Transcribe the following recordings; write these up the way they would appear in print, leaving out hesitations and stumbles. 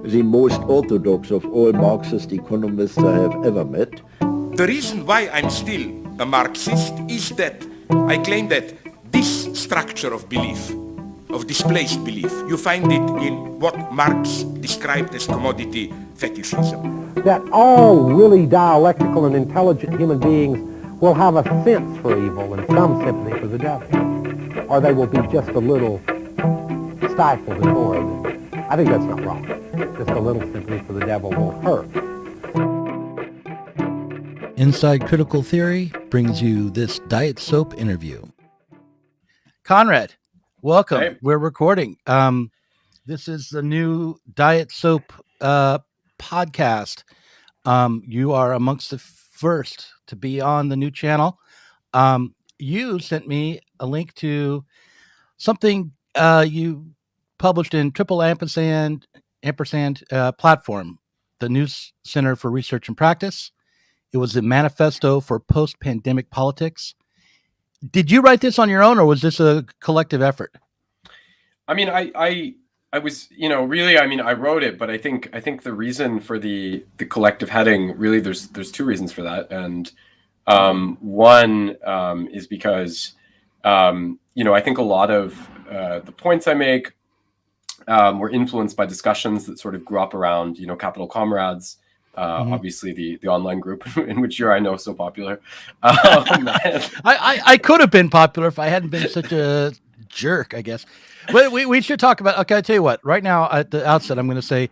the most orthodox of all Marxist economists I have ever met. The reason why I'm still a Marxist is that I claim that this structure of belief, of displaced belief, you find it in what Marx described as commodity fetishism. That all really dialectical and intelligent human beings will have a sense for evil and some sympathy for the devil, or they will be just a little stifled and bored. I think that's not wrong. Just a little sympathy for the devil won't hurt. Inside Critical Theory brings you this Diet Soap interview. Conrad, welcome. Hey. We're recording. This is the new Diet Soap podcast. You are amongst the first to be on the new channel. You sent me a link to something you published in triple ampersand platform, the News Center for Research and Practice. It was a manifesto for post-pandemic politics. Did you write this on your own, or was this a collective effort? I mean, I was, really, I wrote it, but I think the reason for the collective heading, really, there's two reasons for that. And one is because, I think a lot of the points I make were influenced by discussions that sort of grew up around, Kapital Comrades, obviously the online group in which you're, I know, so popular. I could have been popular if I hadn't been such a jerk, I guess. But we should talk about, okay, I tell you what, right now at the outset, I'm going to say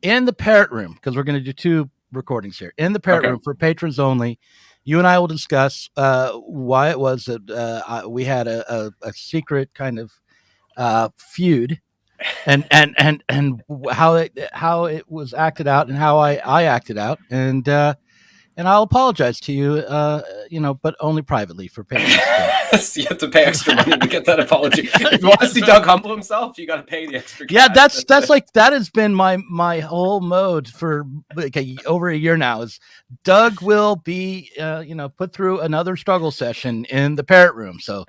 in the Parrot Room, because we're going to do two recordings here, in the Parrot Room for patrons only, you and I will discuss why it was that we had a secret kind of feud and how it was acted out and how I acted out, and I'll apologize to you, but only privately for paying. You have to pay extra money to get that apology. If you want to see Doug humble himself, you got to pay the extra cash. Yeah, that's like, that has been my whole mode for over a year now. Is Doug will be put through another struggle session in the Parrot Room, so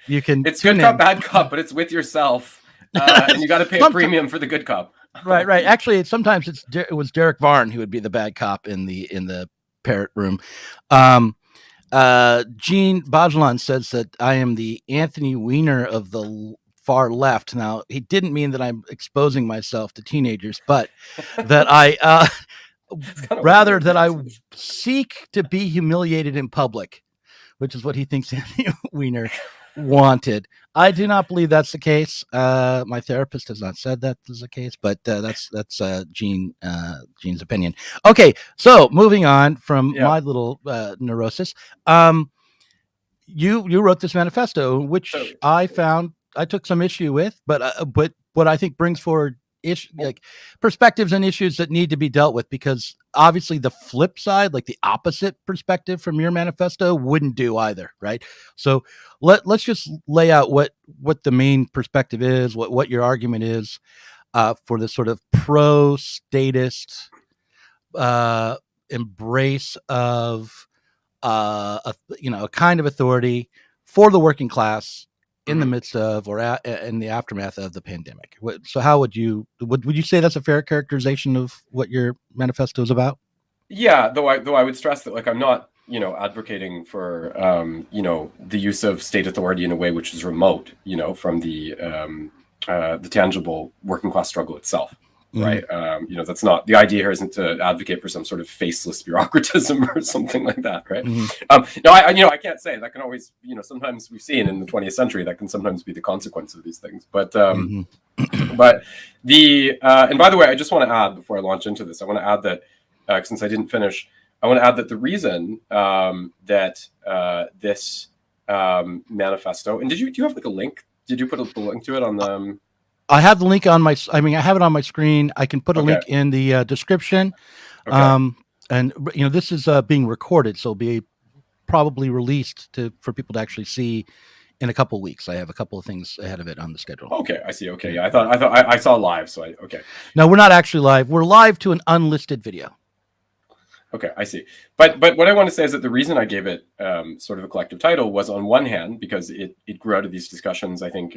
you can. It's good cop, bad cop, but it's with yourself. And you got to pay a premium for the good cop. Right. Actually, sometimes it was Derek Varn who would be the bad cop in the Parrot Room. Gene Bajalan says that I am the Anthony Weiner of the far left. Now, he didn't mean that I'm exposing myself to teenagers, but that I rather that I seek to be humiliated in public, which is what he thinks Anthony Weiner wanted. I do not believe that's the case. My therapist has not said that is the case, but that's Gene's opinion. Okay, so moving on from my little neurosis, you wrote this manifesto, which I found I took some issue with, but what I think brings forward perspectives and issues that need to be dealt with, because obviously the flip side, like the opposite perspective from your manifesto, wouldn't do either, right? So let's just lay out what the main perspective is, what your argument is for this sort of pro-statist embrace of a kind of authority for the working class in the midst of or in the aftermath of the pandemic. So how would you say that's a fair characterization of what your manifesto is about? Yeah, though I would stress that, I'm not, advocating for, the use of state authority in a way which is remote, from the tangible working class struggle itself. Right. That's not the idea here. Isn't to advocate for some sort of faceless bureaucratism or something like that. Right. No, I can't say that can always, sometimes we've seen in the 20th century that can sometimes be the consequence of these things. But but and by the way, I just want to add before I launch into this, I want to add that since I didn't finish, I want to add that the reason that this manifesto, and do you have like a link? Did you put a link to it on the? I have the link on I have it on my screen. I can put a link in the description. And this is being recorded, so it'll be probably released for people to actually see in a couple of weeks. I have a couple of things ahead of it on the schedule. Okay, I see. Okay, yeah, I thought I saw live, so okay. No, we're not actually live. We're live to an unlisted video. Okay, I see. But what I want to say is that the reason I gave it sort of a collective title was, on one hand, because it grew out of these discussions. I think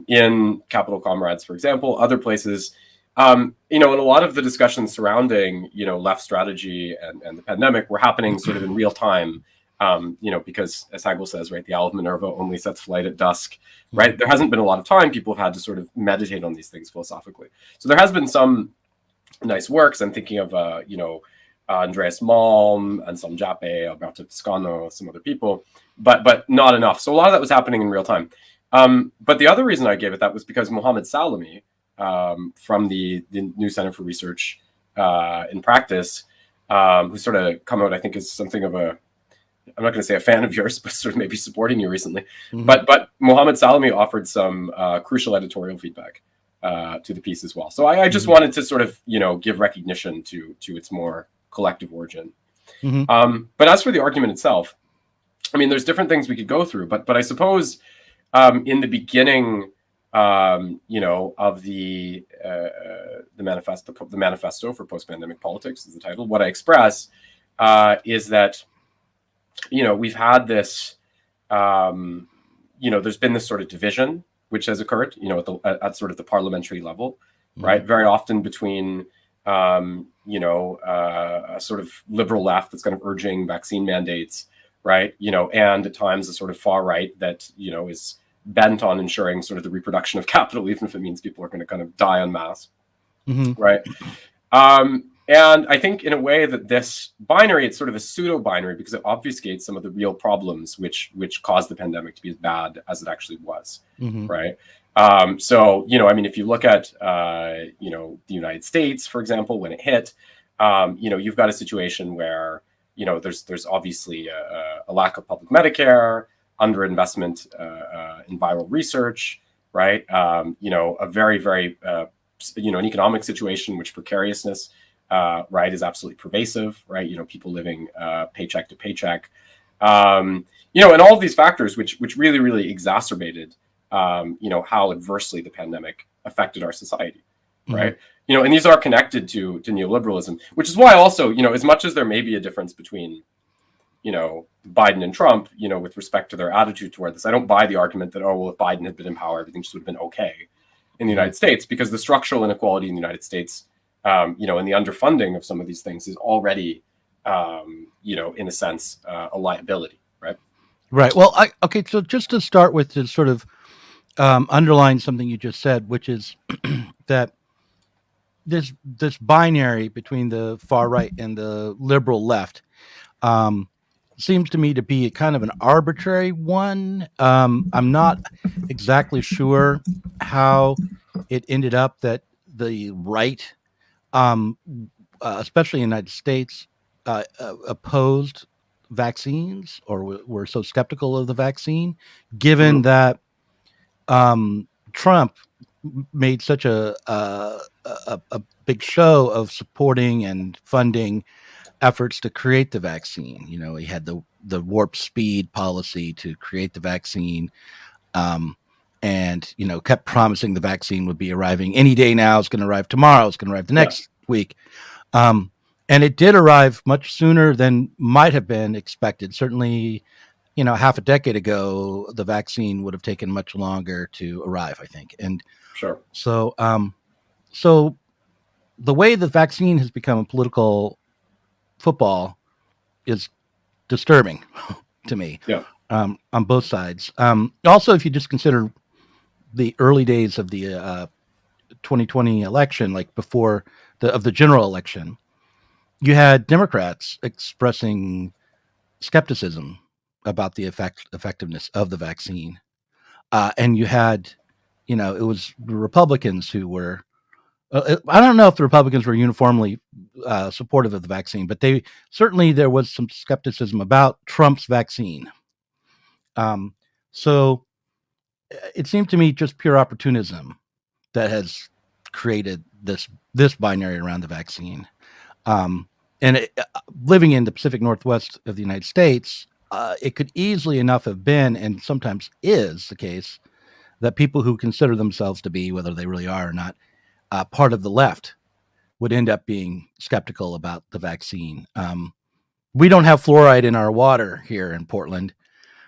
in Kapital Comrades, for example, other places, You know, and a lot of the discussions surrounding, you know, left strategy and the pandemic were happening sort of in real time. You know, because as Hegel says, right, the owl of Minerva only sets flight at dusk, right? There hasn't been a lot of time. People have had to sort of meditate on these things philosophically. So there has been some nice works. I'm thinking of, you know, Andreas Malm and some Jappe, Alberto Toscano, some other people, but not enough. So a lot of that was happening in real time. But the other reason I gave it that was because Mohamed Salami, from the New Center for Research in Practice, who's sort of come out, I think, is something of a, I'm not going to say a fan of yours, but sort of maybe supporting you recently. But Mohamed Salami offered some crucial editorial feedback to the piece as well. So I just wanted to sort of, you know, give recognition to its more collective origin. But as for the argument itself, I mean, there's different things we could go through, but I suppose in the beginning, you know, of the manifesto for post-pandemic politics is the title. What I express is that, you know, we've had this, you know, there's been this sort of division which has occurred, you know, at sort of the parliamentary level, right? Very often between, you know, a sort of liberal left that's kind of urging vaccine mandates, right? You know, and at times a sort of far right that, you know, is bent on ensuring sort of the reproduction of capital, even if it means people are going to kind of die en masse, right? And I think in a way that this binary, it's sort of a pseudo-binary because it obfuscates some of the real problems which caused the pandemic to be as bad as it actually was, right? So, you know, I mean, if you look at, you know, the United States, for example, when it hit, you know, you've got a situation where, you know, there's obviously a lack of public Medicare, underinvestment in viral research, right? You know, a very, very, you know, an economic situation which precariousness, right, is absolutely pervasive, right? You know, people living paycheck to paycheck, you know, and all of these factors which really, really exacerbated, you know, how adversely the pandemic affected our society, right? You know, and these are connected to neoliberalism, which is why also, you know, as much as there may be a difference between, you know, Biden and Trump, you know, with respect to their attitude toward this, I don't buy the argument that, oh, well, if Biden had been in power, everything just would have been okay in the United States, because the structural inequality in the United States, you know, and the underfunding of some of these things is already, you know, in a sense, a liability, right? Right. Well, okay. So just to start with, to sort of underline something you just said, which is that this binary between the far right and the liberal left seems to me to be kind of an arbitrary one. I'm not exactly sure how it ended up that the right, especially in the United States, opposed vaccines or were so skeptical of the vaccine, given that Trump made such a big show of supporting and funding efforts to create the vaccine. You know, he had the warp speed policy to create the vaccine, and, you know, kept promising the vaccine would be arriving any day now. It's going to arrive tomorrow. It's going to arrive the next week. And it did arrive much sooner than might have been expected. Certainly, you know, half a decade ago, the vaccine would have taken much longer to arrive, I think. And so, so the way the vaccine has become a political football is disturbing to me, on both sides. Also, if you just consider the early days of the 2020 election, like before the general election, you had Democrats expressing skepticism about the effectiveness of the vaccine, and you had, you know, it was the Republicans who were. I don't know if the Republicans were uniformly supportive of the vaccine, but there was some skepticism about Trump's vaccine. So it seemed to me just pure opportunism that has created this binary around the vaccine. Living in the Pacific Northwest of the United States, it could easily enough have been, and sometimes is the case, that people who consider themselves to be, whether they really are or not, part of the left would end up being skeptical about the vaccine. We don't have fluoride in our water here in Portland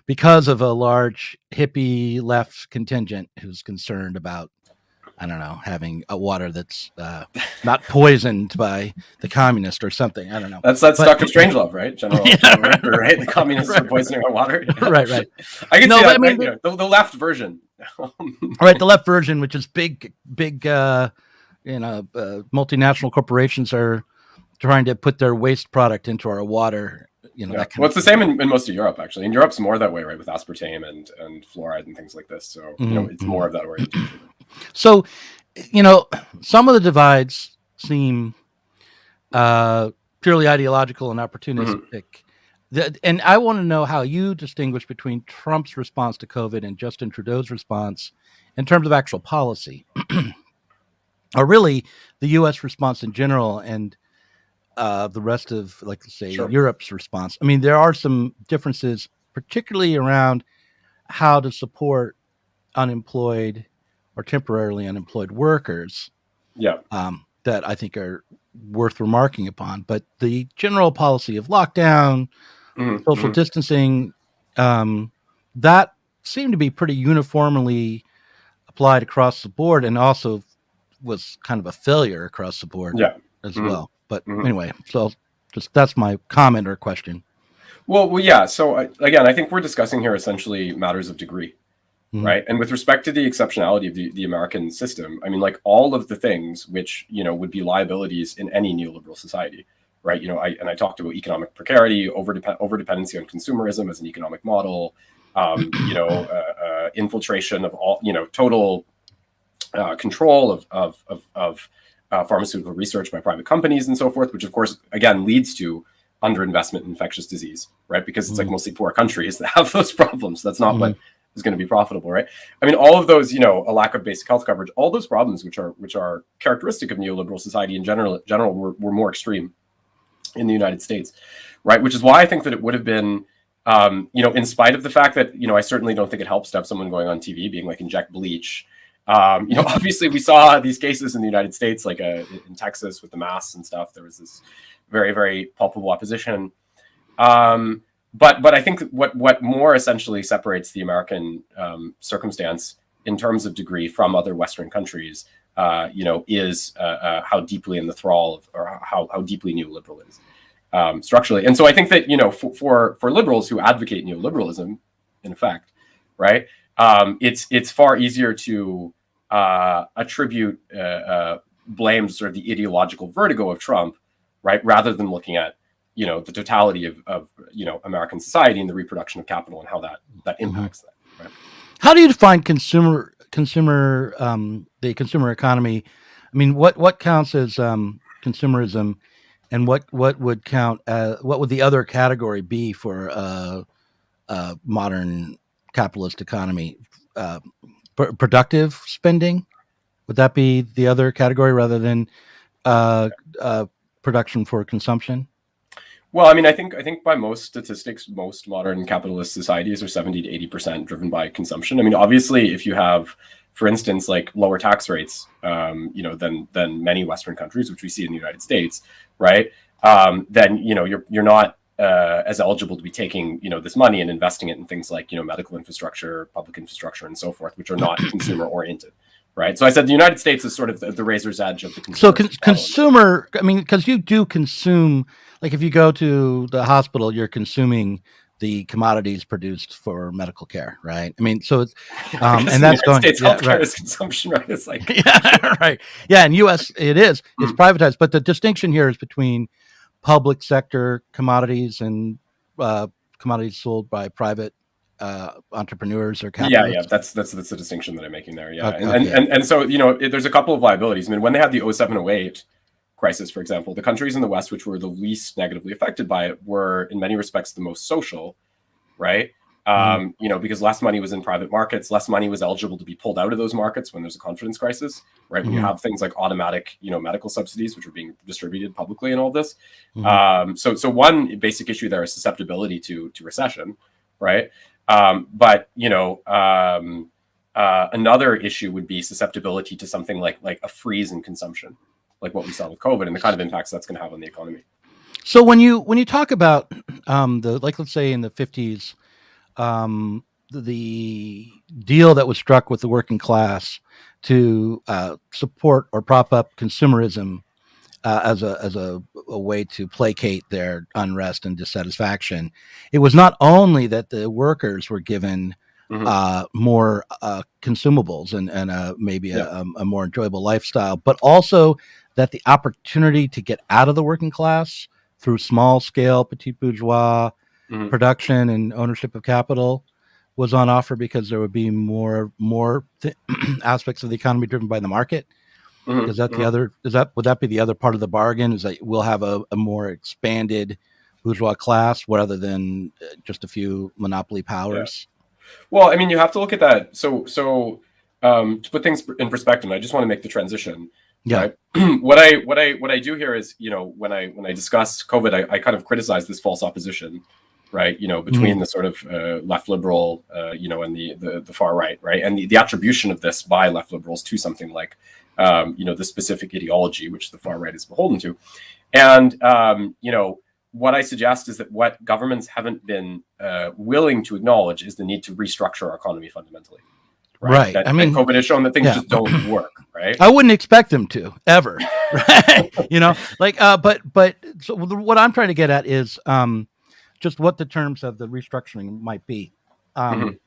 because of a large hippie left contingent who's concerned about I don't know, having a water that's not poisoned by the communist or something. I don't know. That's Dr. Strangelove, right? General Ritter, right? The communists are poisoning our water. Yeah. Right. I can see but that. I mean, right? The left version. Right, the left version, which is big, multinational corporations are trying to put their waste product into our water. That it's the same in most of Europe, actually. In Europe's more that way, right, with aspartame and fluoride and things like this. So it's more of that orientation. So, some of the divides seem purely ideological and opportunistic. And I want to know how you distinguish between Trump's response to COVID and Justin Trudeau's response in terms of actual policy, or really the U.S. response in general and the rest of, let's say, Europe's response. I mean, there are some differences, particularly around how to support unemployed or temporarily unemployed workers. That I think are worth remarking upon. But the general policy of lockdown, social distancing, that seemed to be pretty uniformly applied across the board, and also was kind of a failure across the board as well. But anyway, so that's my comment or question. Well, yeah. So again, I think we're discussing here essentially matters of degree, right? And with respect to the exceptionality of the American system, I mean, like all of the things which would be liabilities in any neoliberal society, right? I talked about economic precarity, over dependency on consumerism as an economic model, infiltration of all, total control of pharmaceutical research by private companies and so forth, which of course, again, leads to underinvestment in infectious disease, right? Because it's like mostly poor countries that have those problems. That's not what is going to be profitable, right? I mean, all of those, a lack of basic health coverage, all those problems which are characteristic of neoliberal society in general were more extreme in the United States, right? Which is why I think that it would have been, in spite of the fact that, I certainly don't think it helps to have someone going on TV being like, inject bleach. Obviously we saw these cases in the United States, like in Texas with the masks and stuff. There was this very, very palpable opposition. But I think what more essentially separates the American circumstance in terms of degree from other Western countries, is how deeply in the thrall of, or how deeply neoliberal it is structurally. And so I think that for liberals who advocate neoliberalism, in effect, right, it's far easier to attribute blame to sort of the ideological vertigo of Trump, right, rather than looking at the totality of American society and the reproduction of capital and how that impacts that. Right? How do you define the consumer economy? I mean, what counts as consumerism, and what would count what would the other category be for a modern capitalist economy? Productive spending, would that be the other category rather than production for consumption? Well, I mean, I think by most statistics, most modern capitalist societies are 70 to 80% driven by consumption. I mean, obviously, if you have, for instance, like lower tax rates, than many Western countries, which we see in the United States, right? Then you're not as eligible to be taking this money and investing it in things like medical infrastructure, public infrastructure, and so forth, which are not consumer oriented. Right. So I said the United States is sort of the razor's edge of the consumer. So consumer, I mean, because you do consume, like if you go to the hospital, you're consuming the commodities produced for medical care, right? I mean, so it's, and that's going, States healthcare is consumption, right? It's like, yeah, right. Yeah. In U.S. it's privatized, but the distinction here is between public sector commodities and commodities sold by private entrepreneurs or capitalists. Yeah, that's the distinction that I'm making there. Yeah, and so there's a couple of liabilities. I mean, when they had the 07-08 crisis, for example, the countries in the West which were the least negatively affected by it were, in many respects, the most social, right? Because less money was in private markets, less money was eligible to be pulled out of those markets when there's a confidence crisis, right? When you have things like automatic, medical subsidies, which are being distributed publicly and all this. So one basic issue there is susceptibility to recession, right? But another issue would be susceptibility to something like a freeze in consumption, like what we saw with COVID and the kind of impacts that's going to have on the economy. So when you talk about let's say in the 50s, the deal that was struck with the working class to support or prop up consumerism as a way to placate their unrest and dissatisfaction. It was not only that the workers were given more consumables and maybe a more enjoyable lifestyle, but also that the opportunity to get out of the working class through small scale petit bourgeois production and ownership of capital was on offer, because there would be more aspects of the economy driven by the market. Is that the other? Would that be the other part of the bargain? Is that we'll have a more expanded bourgeois class rather than just a few monopoly powers? Well, I mean, you have to look at that. So to put things in perspective, I just want to make the transition. Right? What I do here is, when I discuss COVID, I kind of criticize this false opposition, right? Between the sort of left liberal, and the far right, right? And the attribution of this by left liberals to something like, the specific ideology which the far right is beholden to. And, what I suggest is that what governments haven't been willing to acknowledge is the need to restructure our economy fundamentally. Right. I mean, COVID has shown that things just don't work. Right. I wouldn't expect them to ever. Right. But so what I'm trying to get at is just what the terms of the restructuring might be. And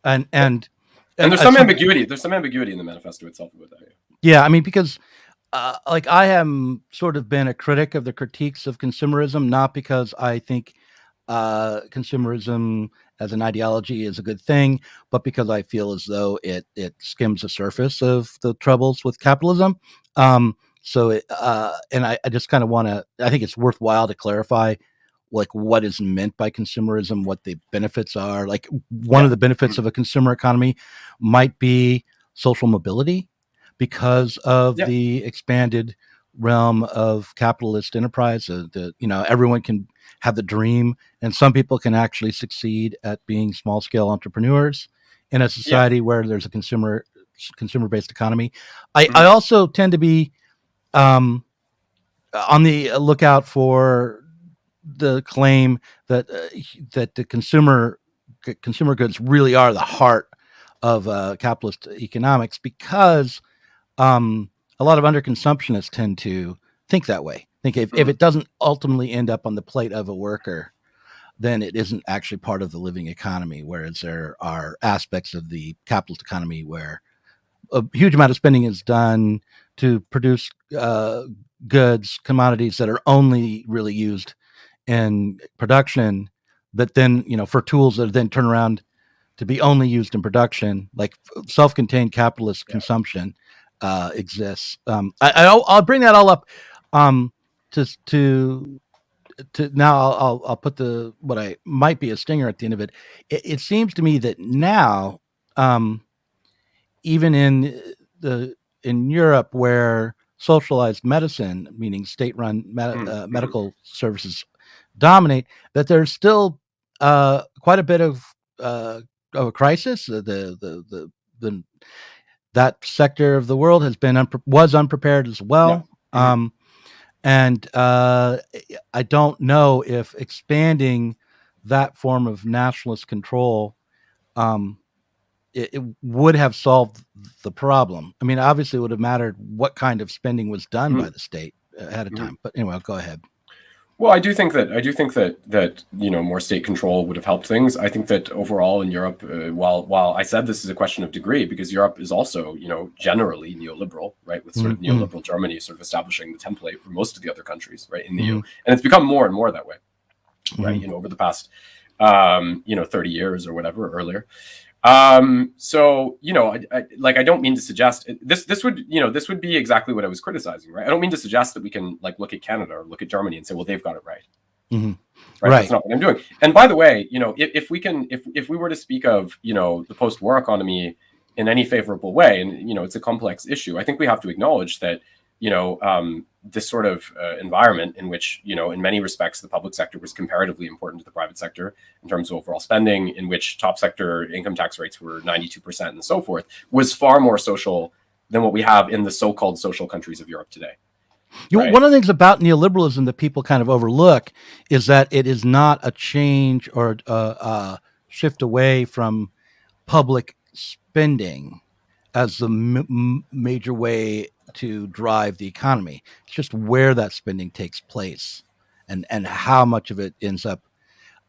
there's some ambiguity. There's some ambiguity in the manifesto itself about that. Yeah. I mean, because I have sort of been a critic of the critiques of consumerism, not because I think consumerism as an ideology is a good thing, but because I feel as though it skims the surface of the troubles with capitalism. And I just kind of I think it's worthwhile to clarify like what is meant by consumerism, what the benefits are. Like one of the benefits of a consumer economy might be social mobility, because of the expanded realm of capitalist enterprise. Everyone can have the dream, and some people can actually succeed at being small scale entrepreneurs in a society where there's a consumer based economy. I also tend to be on the lookout for the claim that the consumer goods really are the heart of capitalist economics, because a lot of underconsumptionists tend to think that way. Think if it doesn't ultimately end up on the plate of a worker, then it isn't actually part of the living economy. Whereas there are aspects of the capitalist economy where a huge amount of spending is done to produce goods, commodities that are only really used in production, but then, for tools that then turn around to be only used in production, like self-contained capitalist consumption exists. I'll bring that all up to now. I'll put what I might be a stinger at the end of it. It seems to me that now, even in Europe, where socialized medicine, meaning state-run medical services, dominate, that there's still quite a bit of a crisis. That sector of the world has been was unprepared as well. And I don't know if expanding that form of nationalist control it would have solved the problem. I mean, obviously it would have mattered what kind of spending was done by the state ahead of time. But anyway, I'll go ahead. Well, I do think that more state control would have helped things. I think that overall in Europe, while I said this is a question of degree, because Europe is also generally neoliberal, right, with sort of neoliberal Germany sort of establishing the template for most of the other countries, right, in the EU, and it's become more and more that way, right, over the past 30 years or whatever earlier. So I don't mean to suggest this would be exactly what I was criticizing, right? I don't mean to suggest that we can look at Canada or look at Germany and say, well, they've got it right. Right. That's not what I'm doing. And by the way, if we were to speak of, the post-war economy in any favorable way, and, it's a complex issue, I think we have to acknowledge that, this sort of environment in which, in many respects, the public sector was comparatively important to the private sector in terms of overall spending, in which top sector income tax rates were 92% and so forth, was far more social than what we have in the so-called social countries of Europe today. Right? One of the things about neoliberalism that people kind of overlook is that it is not a change or a shift away from public spending as the major way to drive the economy. It's just where that spending takes place, and how much of it ends up.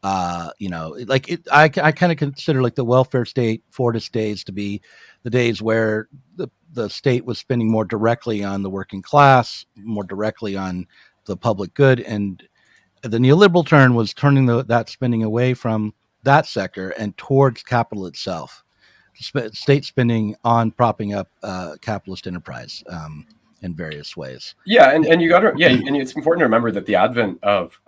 Like I kind of consider like the welfare state, Fordist days, to be the days where the state was spending more directly on the working class, more directly on the public good, and the neoliberal turn was turning that spending away from that sector and towards capital itself, state spending on propping up capitalist enterprise in various ways. Yeah, and you got to and it's important to remember that the advent of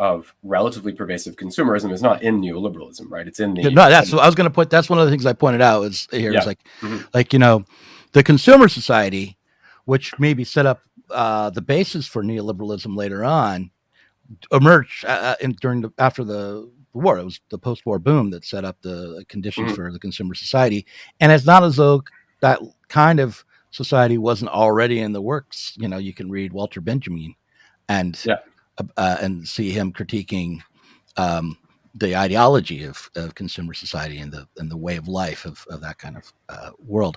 relatively pervasive consumerism is not in neoliberalism, right? It's in the no. That's what I was going to put. That's one of the things I pointed out is here. Yeah. Is like the consumer society, which maybe set up the basis for neoliberalism later on, emerged after the war. It was the post-war boom that set up the conditions for the consumer society, and it's not as though that kind of society wasn't already in the works. You can read Walter Benjamin and see him critiquing the ideology of consumer society and the way of life of that kind of world.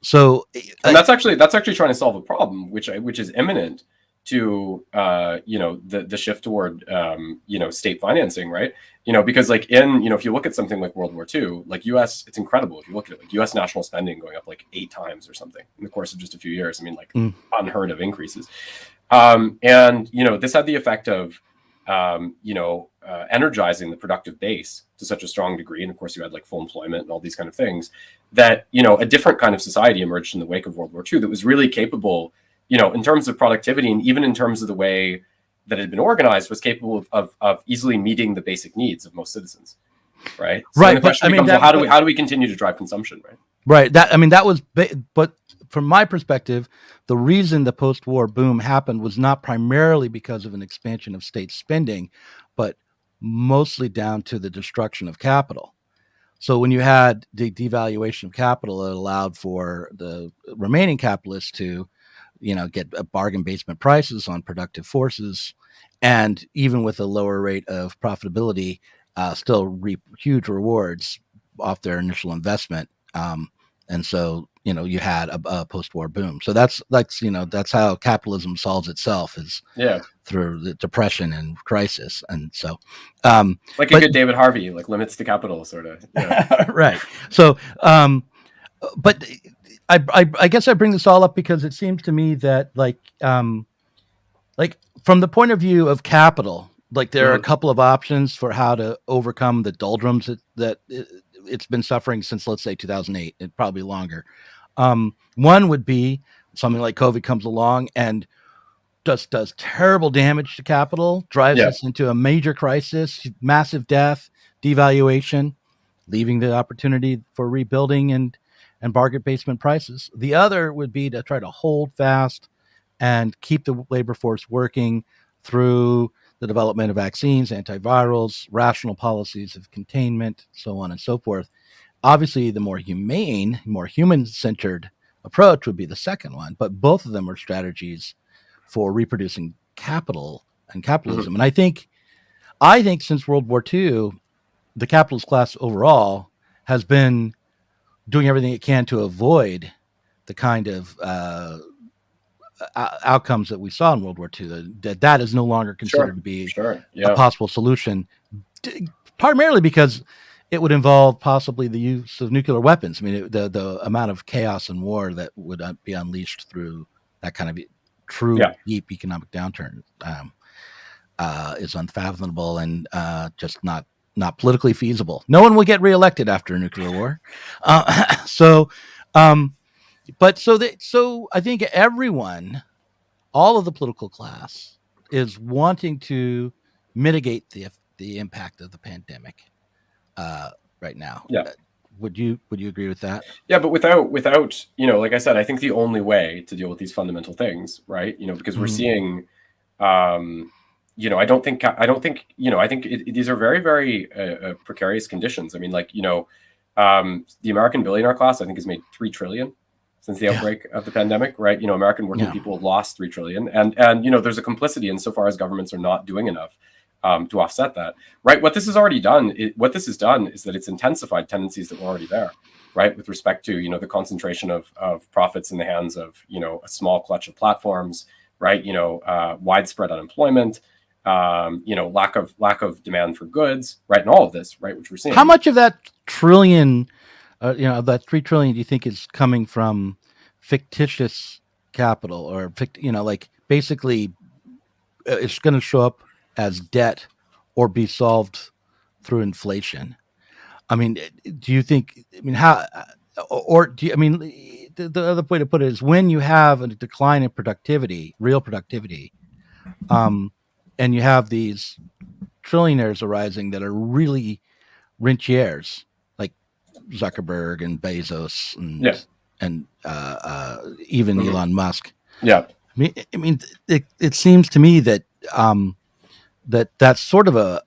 So and that's actually trying to solve a problem which is imminent to the shift toward state financing, right? Because like if you look at something like World War II, like US, it's incredible if you look at it, like US national spending going up like 8 times or something in the course of just a few years. I mean, like unheard of increases. And this had the effect of energizing the productive base to such a strong degree, and of course you had like full employment and all these kind of things, that a different kind of society emerged in the wake of World War II that was really capable, in terms of productivity and even in terms of the way that it had been organized, was capable of easily meeting the basic needs of most citizens, right? So right. The question becomes, how do we continue to drive consumption, right? Right. That was, but from my perspective, the reason the post-war boom happened was not primarily because of an expansion of state spending, but mostly down to the destruction of capital. So when you had the devaluation of capital, it allowed for the remaining capitalists to get bargain basement prices on productive forces, and even with a lower rate of profitability, still reap huge rewards off their initial investment. And so, you had a post-war boom. So that's how capitalism solves itself, is through the depression and crisis. And so, like a good David Harvey, like limits to capital, sort of. Yeah. Right. So, but I guess I bring this all up because it seems to me that like from the point of view of capital, like there are a couple of options for how to overcome the doldrums that it's been suffering since, let's say, 2008, and probably longer. One would be something like COVID comes along and just does terrible damage to capital, drives us into a major crisis, massive death, devaluation, leaving the opportunity for rebuilding and bargain basement prices. The other would be to try to hold fast and keep the labor force working through the development of vaccines, antivirals, rational policies of containment, so on and so forth. Obviously, the more humane, more human-centered approach would be the second one, but both of them are strategies for reproducing capital and capitalism. And I think since World War II, the capitalist class overall has been doing everything it can to avoid the kind of outcomes that we saw in World War II. That is no longer considered to be a possible solution, primarily because it would involve possibly the use of nuclear weapons. I mean, the amount of chaos and war that would be unleashed through that kind of true deep economic downturn is unfathomable and just not politically feasible. No one will get reelected after a nuclear war. So I think everyone, all of the political class, is wanting to mitigate the impact of the pandemic right now. Yeah. Would you agree with that? Yeah, but without like I said, I think the only way to deal with these fundamental things, right? Because we're seeing, I think these are very, very precarious conditions. I mean, like, the American billionaire class, I think, has made $3 trillion since the outbreak of the pandemic, right? American working people lost $3 trillion, and there's a complicity insofar as governments are not doing enough to offset that, right? What this has done is that it's intensified tendencies that were already there, right, with respect to, the concentration of profits in the hands of, a small clutch of platforms, right, widespread unemployment, lack of demand for goods, right, and all of this, right, which we're seeing. How much of that trillion, that 3 trillion, do you think is coming from fictitious capital, or like basically it's going to show up as debt or be solved through inflation? I mean, do you think? I mean, how? Or do you? I mean, the other way to put it is when you have a decline in productivity, real productivity, and you have these trillionaires arising that are really rentiers, like Zuckerberg and Bezos and even Elon Musk. Yeah. I mean, it seems to me that that's sort of it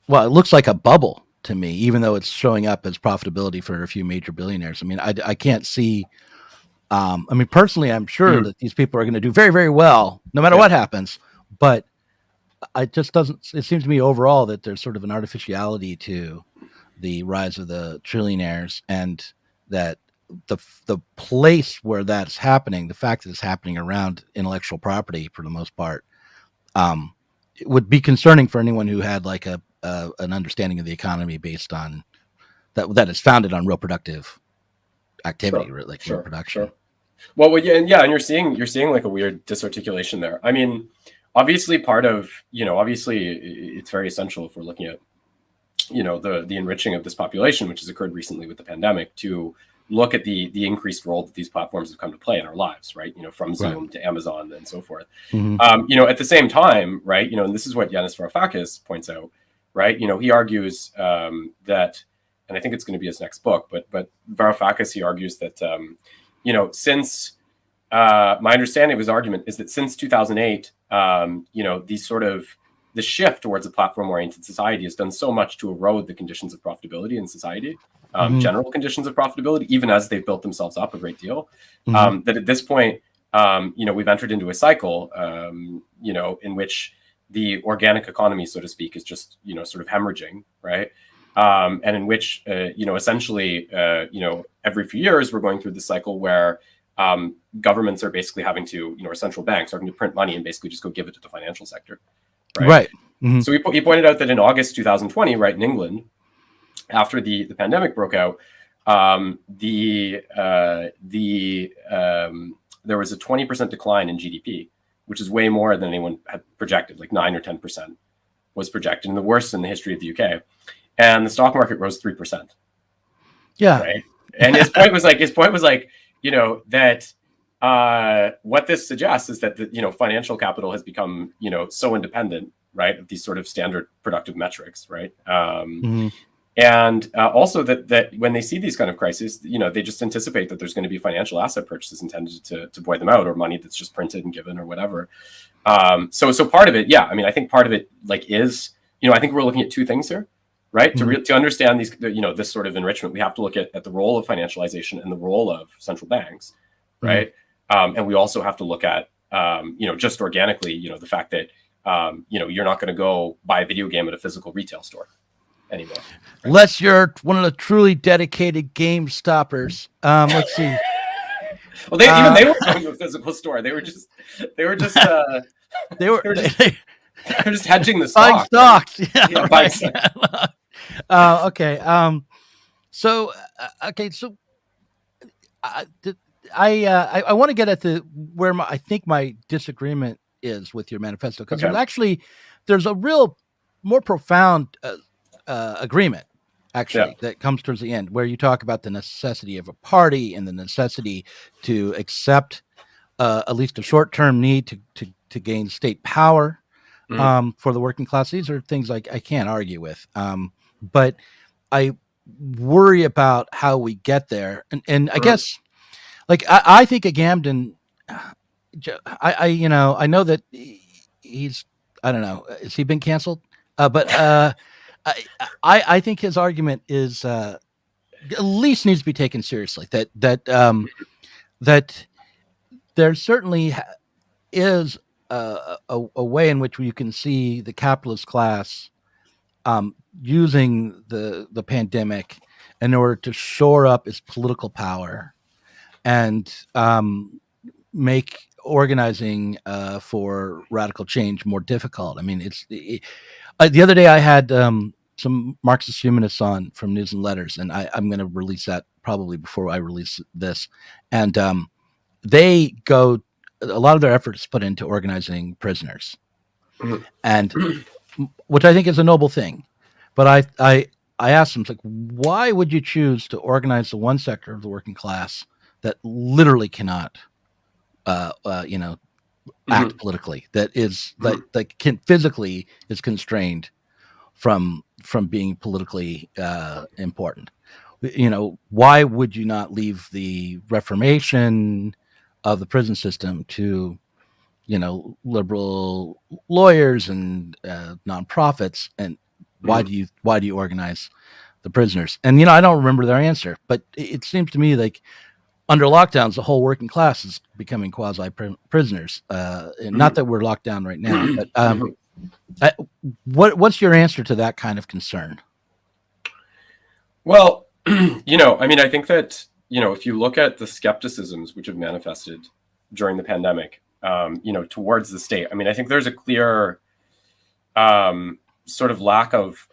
looks like a bubble to me, even though it's showing up as profitability for a few major billionaires. I mean, I can't see. I mean, personally, I'm sure that these people are going to do very, very well, no matter what happens. But it just doesn't. It seems to me overall that there's sort of an artificiality to the rise of the trillionaires, and that the place where that's happening, the fact that it's happening around intellectual property for the most part, it would be concerning for anyone who had like an understanding of the economy based on that is founded on real productive activity, real production. Sure. Well, yeah, and you're seeing like a weird disarticulation there. I mean, obviously obviously it's very essential if we're looking at, the enriching of this population, which has occurred recently with the pandemic, to look at the increased role that these platforms have come to play in our lives, right? From Zoom to Amazon and so forth. At the same time, right, and this is what Yanis Varoufakis points out, right? He argues that, and I think it's going to be his next book, but Varoufakis, he argues that, since my understanding of his argument is that since 2008, these sort of the shift towards a platform-oriented society has done so much to erode the conditions of profitability in society, general conditions of profitability, even as they've built themselves up a great deal, that at this point, we've entered into a cycle, in which the organic economy, so to speak, is just, sort of hemorrhaging, right? And in which, essentially, every few years, we're going through this cycle where governments are basically having to, or central banks are having to print money and basically just go give it to the financial sector. Right. So he pointed out that in August 2020, right, in England, after the pandemic broke out, there was a 20% decline in GDP, which is way more than anyone had projected, like 9 or 10% was projected, and the worst in the history of the UK. And the stock market rose 3%. Yeah. Right. And his point was like, that what this suggests is that financial capital has become, so independent, right, of these sort of standard productive metrics, right? And also that when they see these kind of crises, they just anticipate that there's going to be financial asset purchases intended to buoy them out, or money that's just printed and given or whatever. So part of it, I mean, I think part of it is, I think we're looking at two things here, right? To understand these, this sort of enrichment, we have to look at the role of financialization and the role of central banks, right? And we also have to look at, just organically, the fact that, you're not going to go buy a video game at a physical retail store anymore. Right? Unless you're one of the truly dedicated game stoppers. Let's see. Well, they weren't going to a physical store. They were just they're just hedging the stock. Buying stocks. Right? Yeah, buying stocks. Okay. So I want to get at where I think my disagreement is with your manifesto, because there's a real more profound agreement that comes towards the end, where you talk about the necessity of a party and the necessity to accept at least a short-term need to gain state power for the working class. These are things I can't argue with, but I worry about how we get there, and I guess I think Agamben, I know that he's, I don't know, has he been canceled? But I think his argument is at least needs to be taken seriously. That there certainly is a way in which you can see the capitalist class using the pandemic in order to shore up its political power and make organizing for radical change more difficult. I mean, the other day I had some Marxist humanists on from News and Letters, and I'm going to release that probably before I release this. And they go, a lot of their effort is put into organizing prisoners, and which I think is a noble thing. But I asked them, like, why would you choose to organize the one sector of the working class that literally cannot, act politically, that is that can physically is constrained from being politically important? Why would you not leave the reformation of the prison system to liberal lawyers and nonprofits, and why do you organize the prisoners? And I don't remember their answer, but it seems to me like under lockdowns the whole working class is becoming quasi prisoners. Not that we're locked down right now, but what's your answer to that kind of concern? Well, I mean, I think that if you look at the skepticisms which have manifested during the pandemic, towards the state, I mean, I think there's a clear sort of lack of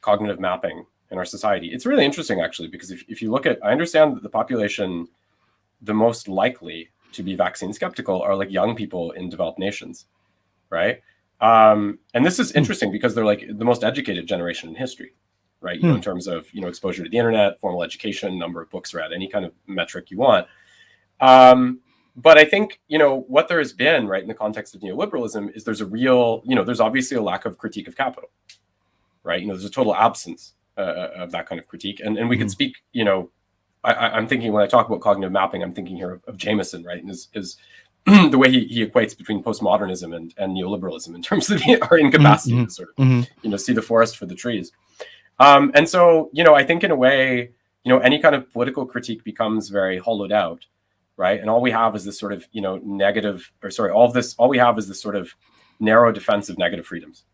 cognitive mapping in our society. It's really interesting, actually, because if you look at, I understand that the population, the most likely to be vaccine skeptical are like young people in developed nations, right? And this is interesting because they're like the most educated generation in history, right? In terms of, exposure to the internet, formal education, number of books read, any kind of metric you want. But I think, what there has been, right, in the context of neoliberalism is there's a real, there's obviously a lack of critique of capital, right? There's a total absence of that kind of critique. And we could speak, I'm thinking when I talk about cognitive mapping, I'm thinking here of Jameson, right? And is the way he equates between postmodernism and neoliberalism in terms of our incapacity to sort of, see the forest for the trees. And so, I think in a way, any kind of political critique becomes very hollowed out, right? And all we have is this sort of, all we have is this sort of narrow defense of negative freedoms,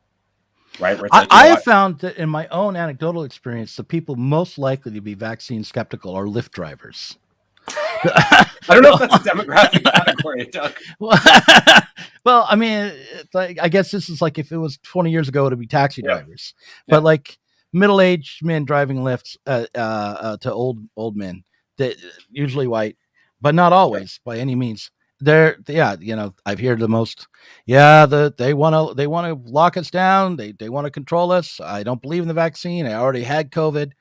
right? I have found that in my own anecdotal experience, the people most likely to be vaccine skeptical are Lyft drivers. I don't know if that's a demographic category, Doug. Well, I mean, I guess this is like if it was 20 years ago, it'd be taxi drivers. Yeah. But like middle-aged men driving Lyfts to old men, that usually white, but not always by any means. I've heard the most. They want to lock us down. They want to control us. I don't believe in the vaccine. I already had COVID.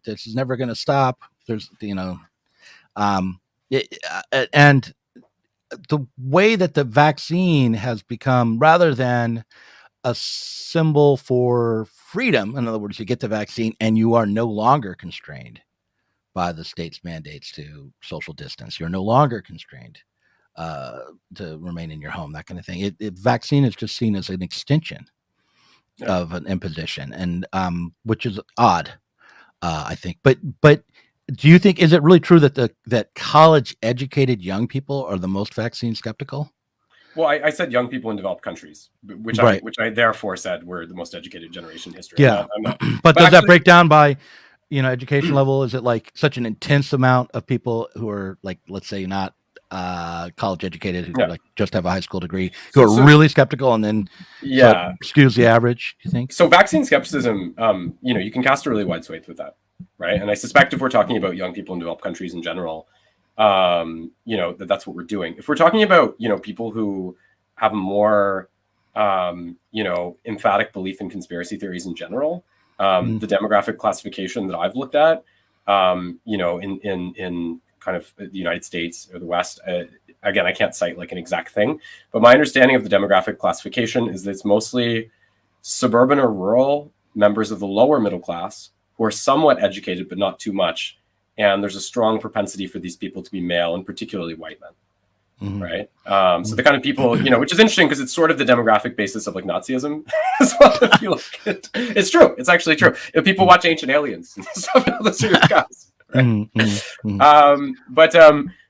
This is never going to stop. There's and the way that the vaccine has become, rather than a symbol for freedom, in other words, you get the vaccine and you are no longer constrained by the state's mandates to social distance. You're no longer constrained to remain in your home, that kind of thing. Vaccine is just seen as an extension of an imposition, and which is odd, I think. But do you think, is it really true that college-educated young people are the most vaccine skeptical? Well, I said young people in developed countries, which I therefore said were the most educated generation in history. Yeah, but does that break down by education level? Is it like such an intense amount of people who are like, let's say, not college educated, who like just have a high school degree, who are really skeptical, and then skews the average, you think? So vaccine skepticism, you can cast a really wide swathe with that, right? And I suspect if we're talking about young people in developed countries in general, that's what we're doing. If we're talking about, people who have a more, emphatic belief in conspiracy theories in general, the demographic classification that I've looked at, in kind of the United States or the West, again, I can't cite like an exact thing, but my understanding of the demographic classification is that it's mostly suburban or rural members of the lower middle class who are somewhat educated, but not too much. And there's a strong propensity for these people to be male, and particularly white men, right? So the kind of people, which is interesting because it's sort of the demographic basis of like Nazism as well. If you look at, it's true. It's actually true. If people watch Ancient Aliens and stuff, those sort of guys, right?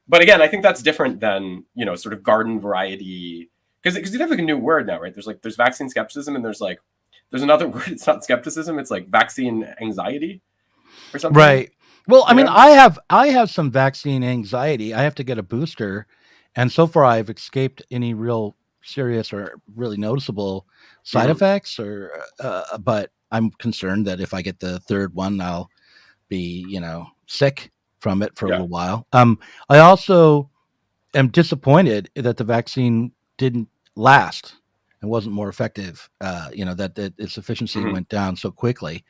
But again, I think that's different than sort of garden variety, because you have like a new word now, right? There's vaccine skepticism, and there's another word. It's not skepticism. It's like vaccine anxiety. or something. Right. Well, I mean, know? I have some vaccine anxiety. I have to get a booster, and so far I've escaped any real serious or really noticeable side effects. But I'm concerned that if I get the third one, I'll be, sick from it for a little while. I also am disappointed that the vaccine didn't last and wasn't more effective. That its efficiency went down so quickly.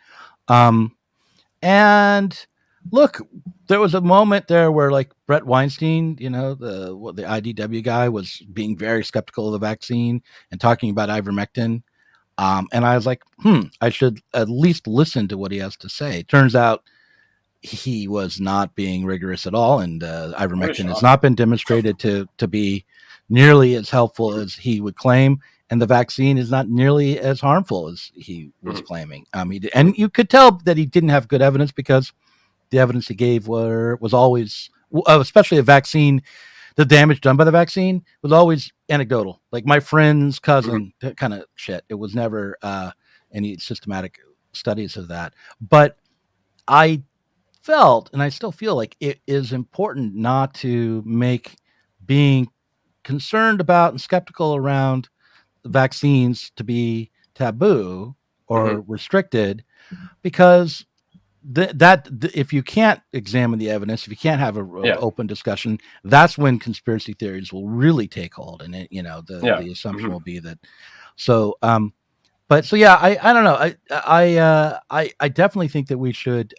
And look, there was a moment there where, like, Brett Weinstein, the IDW guy, was being very skeptical of the vaccine and talking about ivermectin. And I was like, I should at least listen to what he has to say. Turns out he was not being rigorous at all, and ivermectin has not been demonstrated to be nearly as helpful as he would claim, and the vaccine is not nearly as harmful as he was claiming. And you could tell that he didn't have good evidence, because the evidence he gave was always, especially a vaccine, the damage done by the vaccine was always anecdotal, like my friend's cousin kind of shit. It was never any systematic studies of that. But I felt, and I still feel, like it is important not to make being concerned about and skeptical around vaccines to be taboo or restricted, because if you can't examine the evidence, if you can't have an open discussion, that's when conspiracy theories will really take hold, and the assumption will be that. So I don't know. I definitely think that we should,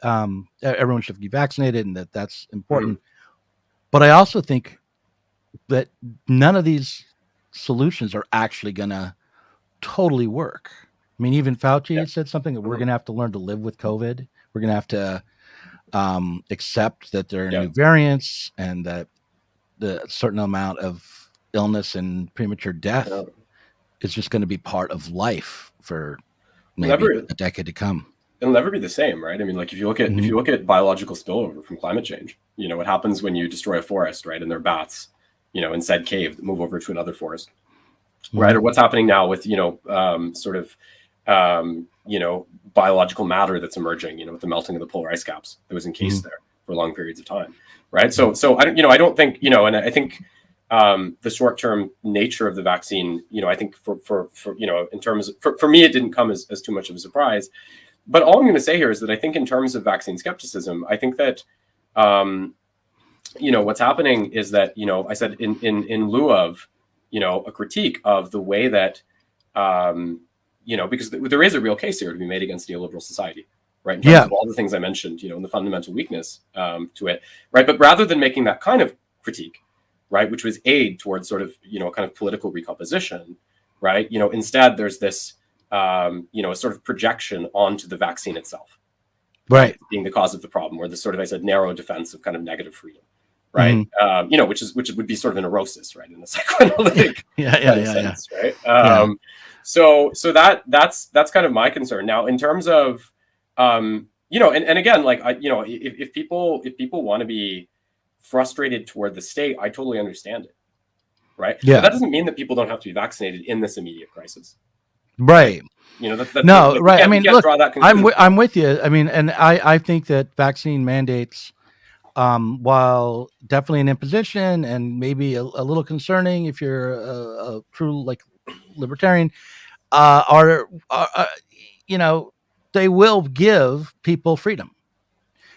everyone should be vaccinated, and that's important. But I also think that none of these solutions are actually going to totally work. I mean, even Fauci said something that we're going to have to learn to live with COVID. We're going to have to accept that there are new variants, and that the certain amount of illness and premature death is just going to be part of life for maybe a decade to come. It'll never be the same, right? I mean, like, if you look at biological spillover from climate change, what happens when you destroy a forest, right? And there are bats, in said cave that move over to another forest, right? Or what's happening now with, biological matter that's emerging, with the melting of the polar ice caps that was encased there for long periods of time, right? So I don't think, and I think the short-term nature of the vaccine, I think for in terms of, for me, it didn't come as too much of a surprise. But all I'm going to say here is that I think in terms of vaccine skepticism, I think that, what's happening is that, I said in lieu of, a critique of the way that, because there is a real case here to be made against neoliberal society, right? In terms of all the things I mentioned, and the fundamental weakness to it, right? But rather than making that kind of critique, right, which was aid towards sort of, kind of political recomposition, right? Instead there's this, a sort of projection onto the vaccine itself, right, being the cause of the problem, or the sort of, I said, narrow defense of kind of negative freedom, right? Which would be sort of a neurosis, right, in a psychoanalytic sense, right? So that's kind of my concern. Now, in terms of, and again, like, if people want to be frustrated toward the state, I totally understand it, right? But that doesn't mean that people don't have to be vaccinated in this immediate crisis. Right. That's no, like, right. I mean, look, I'm with you. I mean, and I think that vaccine mandates, while definitely an imposition and maybe a little concerning if you're a true, like, libertarian, they will give people freedom.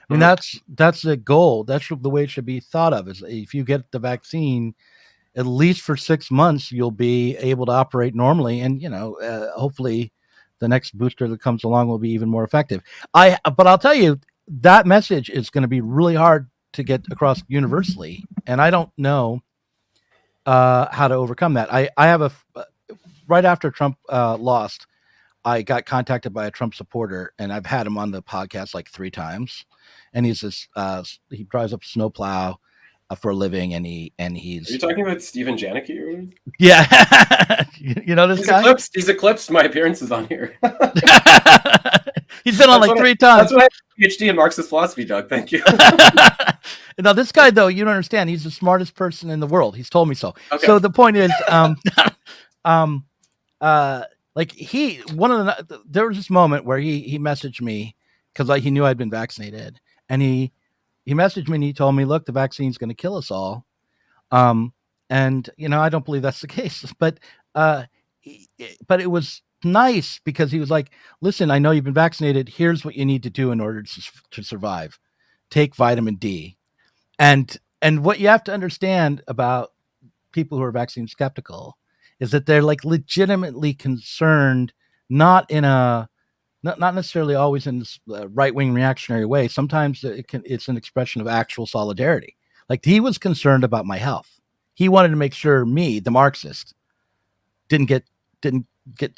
I mean, that's the goal. That's the way it should be thought of, is if you get the vaccine, at least for 6 months, you'll be able to operate normally. And, hopefully the next booster that comes along will be even more effective. But I'll tell you, that message is going to be really hard to get across universally. And I don't know how to overcome that. I have right after Trump lost, I got contacted by a Trump supporter, and I've had him on the podcast like 3 times. And he's this, he drives up a snowplow for a living, and he's. Are you talking about Stephen Janicki? Yeah, this guy. He's eclipsed my appearances on here. He's been on like 3 times. That's why I have a PhD in Marxist philosophy, Doug. Thank you. Now, this guy, though, you don't understand. He's the smartest person in the world. He's told me so. Okay. So the point is, like, there was this moment where he messaged me, because he knew I'd been vaccinated, and he messaged me and he told me, look, the vaccine's going to kill us all. And I don't believe that's the case, but it was nice because he was like, listen, I know you've been vaccinated. Here's what you need to do in order to survive. Take vitamin D. And what you have to understand about people who are vaccine skeptical is that they're like legitimately concerned, not necessarily always in this right-wing reactionary way. Sometimes it's an expression of actual solidarity. Like, he was concerned about my health. He wanted to make sure me, the Marxist, didn't get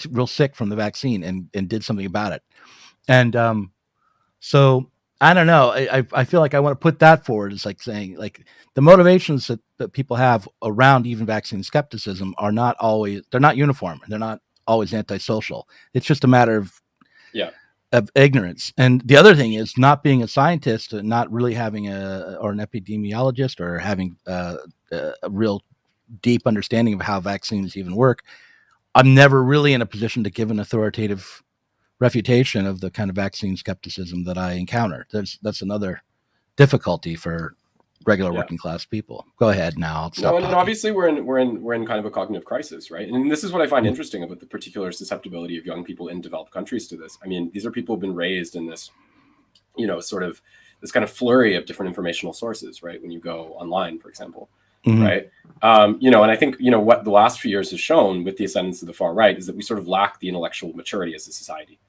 real sick from the vaccine and did something about it. And so I don't know. I feel like I want to put that forward as like saying, like, the motivations that people have around even vaccine skepticism are not always, they're not uniform. They're not always antisocial. It's just a matter of ignorance. And the other thing is not being a scientist and not really having or an epidemiologist or having a real deep understanding of how vaccines even work. I'm never really in a position to give an authoritative refutation of the kind of vaccine skepticism that I encounter. That's another difficulty for regular working class people. Go ahead now. And obviously we're in kind of a cognitive crisis, right? And this is what I find interesting about the particular susceptibility of young people in developed countries to this. I mean, these are people who've been raised in this, sort of this kind of flurry of different informational sources, right? When you go online, for example. Right. And I think, what the last few years has shown with the ascendance of the far right is that we sort of lack the intellectual maturity as a society,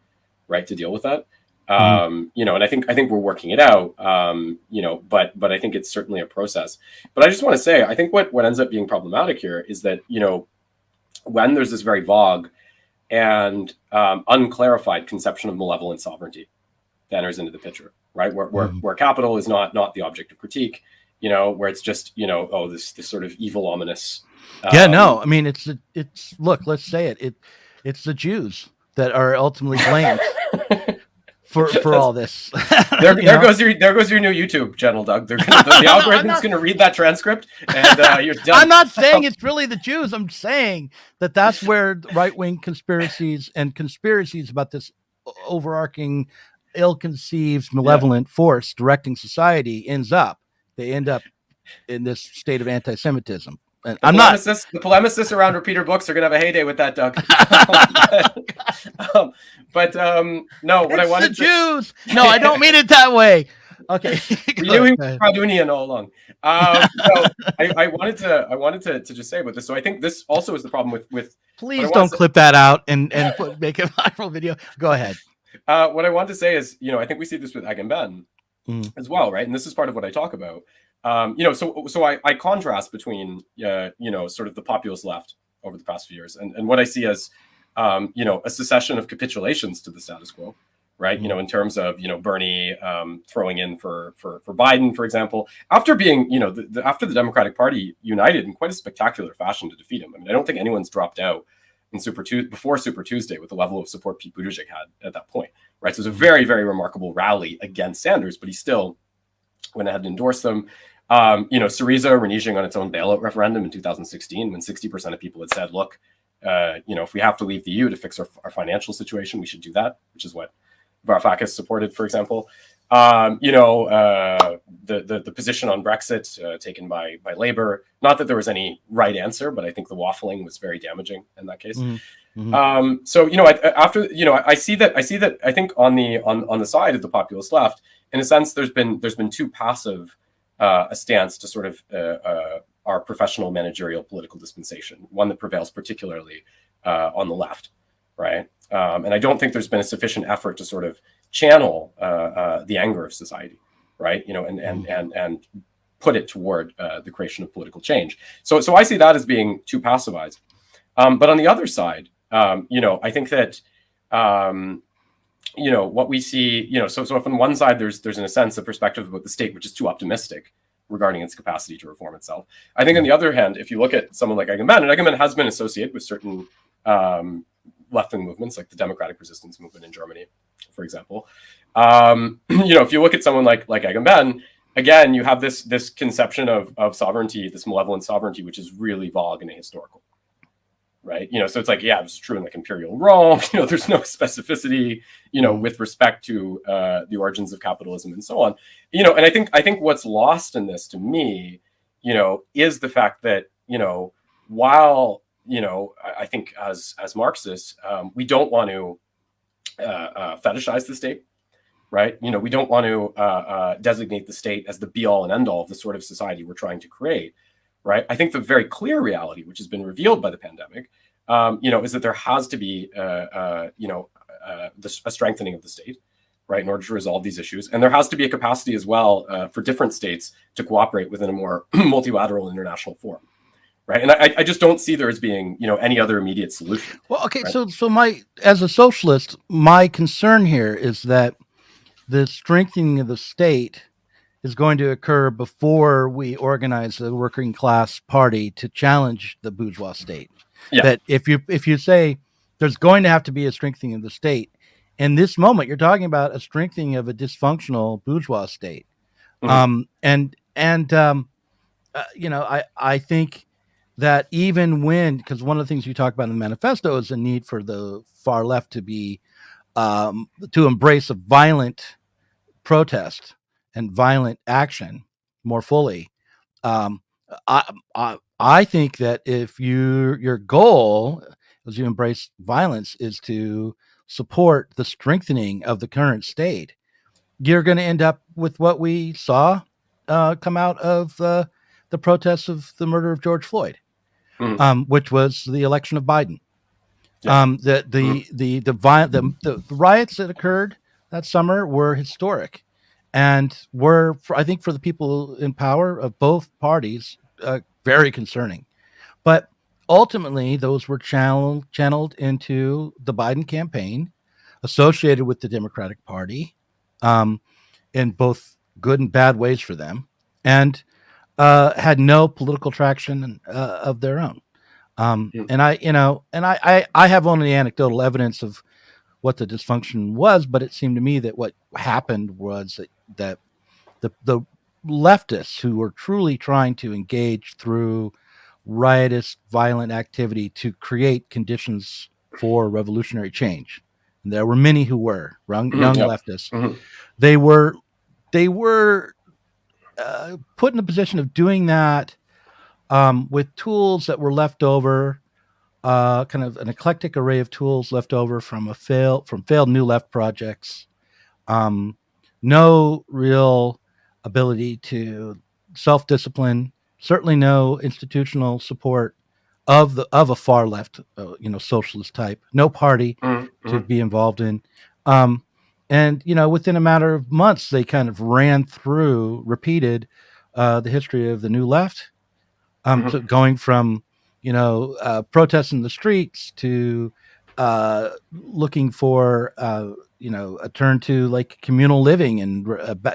right, to deal with that. And I think we're working it out, but I think it's certainly a process. But I just want to say, I think what ends up being problematic here is that, when there's this very vague and unclarified conception of malevolent sovereignty that enters into the picture, right, where capital is not the object of critique, where it's just, this sort of evil, ominous. I mean, look, let's say it. It's the Jews that are ultimately blamed for all this. There goes your new YouTube channel, Doug. The algorithm's going to read that transcript, and you're done. I'm not saying it's really the Jews. I'm saying that's where right-wing conspiracies about this overarching, ill-conceived, malevolent force directing society ends up. They end up in this state of anti-Semitism. And the polemicists around repeater books are going to have a heyday with that, Doug. No, what I wanted Jews. No, I don't mean it that way. Okay. We knew he was Pradunian all along. I wanted to just say about this. So I think this also is the problem with. Please don't clip that out and make a viral video. Go ahead. What I want to say is, I think we see this with Agamben as well, right? And this is part of what I talk about. So I contrast between, sort of the populist left over the past few years and what I see as, a succession of capitulations to the status quo, right? In terms of, Bernie throwing in for Biden, for example, after being, after the Democratic Party united in quite a spectacular fashion to defeat him. I mean, I don't think anyone's dropped out before Super Tuesday with the level of support Pete Buttigieg had at that point, right? So it was a very, very remarkable rally against Sanders, but he still went ahead and endorsed them. Syriza reneging on its own bailout referendum in 2016, when 60% of people had said, look, if we have to leave the EU to fix our financial situation, we should do that, which is what Varoufakis supported, for example. The position on Brexit taken by Labour, not that there was any right answer, but I think the waffling was very damaging in that case. I see that I think on the side of the populist left, in a sense, there's been too passive a stance to sort of our professional managerial political dispensation, one that prevails particularly on the left, right? And I don't think there's been a sufficient effort to sort of channel the anger of society, right? And put it toward the creation of political change. So I see that as being too passivized. But on the other side, I think that what we see, so if on one side there's in a sense a perspective about the state which is too optimistic regarding its capacity to reform itself. I think on the other hand, if you look at someone like Agamben, and Agamben has been associated with certain left-wing movements like the Democratic Resistance Movement in Germany, for example. If you look at someone like Agamben, again, you have this conception of sovereignty, this malevolent sovereignty, which is really vague and ahistorical, right? So it's like, yeah, it's true in like imperial Rome. There's no specificity, with respect to the origins of capitalism and so on. And I think what's lost in this to me, is the fact that, while, I think as Marxists, we don't want to fetishize the state, right? We don't want to designate the state as the be all and end all of the sort of society we're trying to create, right? I think the very clear reality, which has been revealed by the pandemic, is that there has to be, a strengthening of the state, right, in order to resolve these issues. And there has to be a capacity as well for different states to cooperate within a more multilateral international forum, right? And I just don't see there as being, any other immediate solution. Well, okay, right? so as a socialist, my concern here is that the strengthening of the state is going to occur before we organize a working class party to challenge the bourgeois state. Yeah. That if you say there's going to have to be a strengthening of the state, in this moment you're talking about a strengthening of a dysfunctional bourgeois state. Mm-hmm. I think that even when, because one of the things you talk about in the manifesto is the need for the far left to be to embrace a violent protest and violent action more fully. I think that if your goal, as you embrace violence, is to support the strengthening of the current state, you're going to end up with what we saw come out of the protests of the murder of George Floyd, which was the election of Biden. Yeah. The riots that occurred that summer were historic, and were, I think, for the people in power of both parties, very concerning. But ultimately, those were channeled into the Biden campaign, associated with the Democratic Party, in both good and bad ways for them, and had no political traction of their own. And I have only anecdotal evidence of what the dysfunction was, but it seemed to me that what happened was that the leftists who were truly trying to engage through riotous, violent activity to create conditions for revolutionary change, and there were many who were young leftists. Mm-hmm. They were put in a position of doing that with tools that were left over, kind of an eclectic array of tools left over from failed New Left projects. No real ability to self-discipline, certainly no institutional support of a far left, socialist type, no party to be involved in. And within a matter of months, they kind of repeated the history of the New Left, so going from protests in the streets to looking for a turn to like communal living and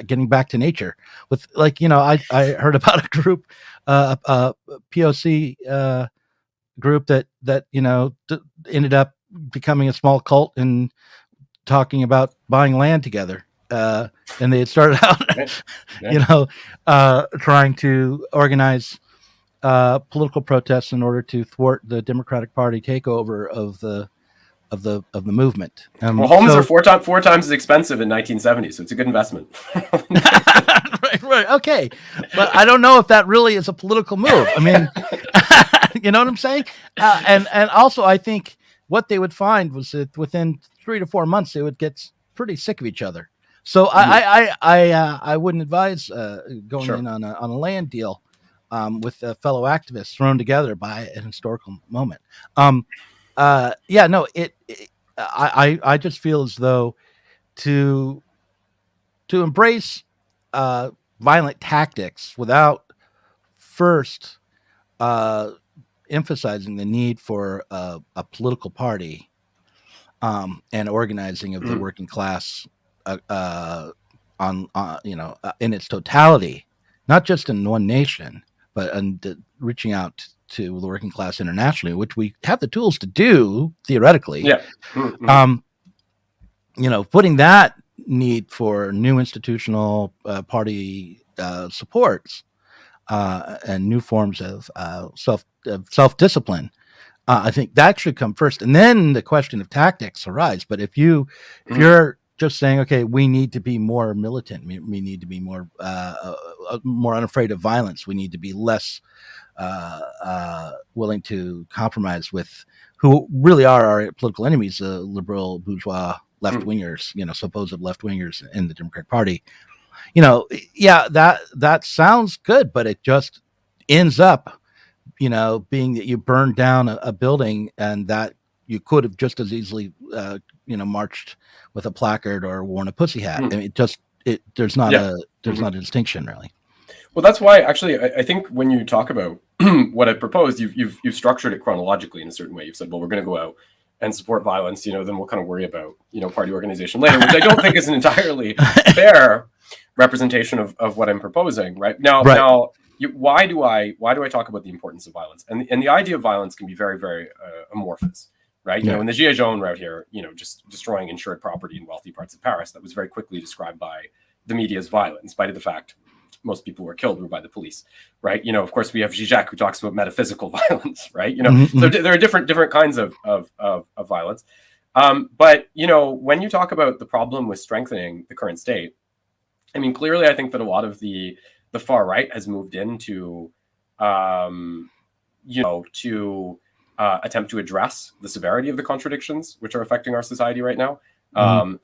getting back to nature. With I heard about a group, POC group that ended up becoming a small cult and talking about buying land together. And they had started out, trying to organize political protests in order to thwart the Democratic Party takeover of the movement. Well, homes are four times as expensive in 1970, so it's a good investment. right. Okay, but I don't know if that really is a political move. I mean, you know what I'm saying? And also, I think what they would find was that within 3 to 4 months, they would get pretty sick of each other. So I wouldn't advise going in on a land deal with fellow activists thrown together by an historical moment. I just feel as though to embrace violent tactics without first emphasizing the need for a political party and organizing of the working class in its totality, not just in one nation, but reaching out to the working class internationally, which we have the tools to do theoretically. Yeah. Putting that need for new institutional party supports and new forms of self-discipline I think that should come first, and then the question of tactics arise. But if you're just saying, okay, we need to be more militant, we need to be more more unafraid of violence, we need to be less willing to compromise with who really are our political enemies, liberal bourgeois left wingers, supposed left wingers in the Democratic Party. That sounds good, but it just ends up being that you burn down a building, and that you could have just as easily, marched with a placard or worn a pussy hat. I mean, there's not a distinction really. Well, that's why actually I think when you talk about what I proposed, you've structured it chronologically in a certain way. You've said, well, we're going to go out and support violence, then we'll kind of worry about, party organization later, which I don't think is an entirely fair representation of what I'm proposing. Right now, why do I talk about the importance of violence? And the idea of violence can be very, very amorphous, right? In the Gilets jaunes route here, just destroying insured property in wealthy parts of Paris, that was very quickly described by the media as violent, in spite of the fact most people who were killed were by the police, right? Of course, we have Zizek, who talks about metaphysical violence, right? So there are different kinds of violence. But when you talk about the problem with strengthening the current state, I mean, clearly, I think that a lot of the far right has moved into, attempt to address the severity of the contradictions which are affecting our society right now.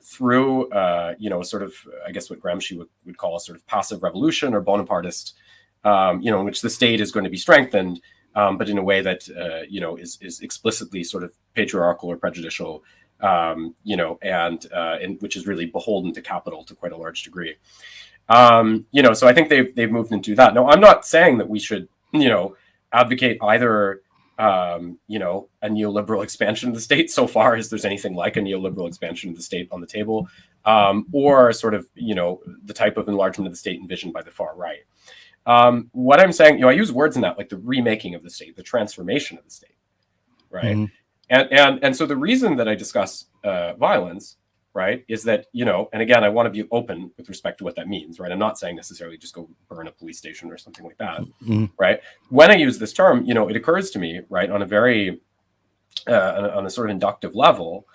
Through, sort of, I guess what Gramsci would call a sort of passive revolution or Bonapartist, in which the state is going to be strengthened, but in a way that, is explicitly sort of patriarchal or prejudicial, and which is really beholden to capital to quite a large degree. So I think they've moved into that. Now, I'm not saying that we should, advocate either a neoliberal expansion of the state, so far as there's anything like a neoliberal expansion of the state on the table, or sort of, the type of enlargement of the state envisioned by the far right. What I'm saying, I use words in that, like the remaking of the state, the transformation of the state, right? And so the reason that I discuss violence, right, is that, and again, I want to be open with respect to what that means, right? I'm not saying necessarily just go burn a police station or something like that, right? When I use this term, it occurs to me, right, on a very, on a sort of inductive level,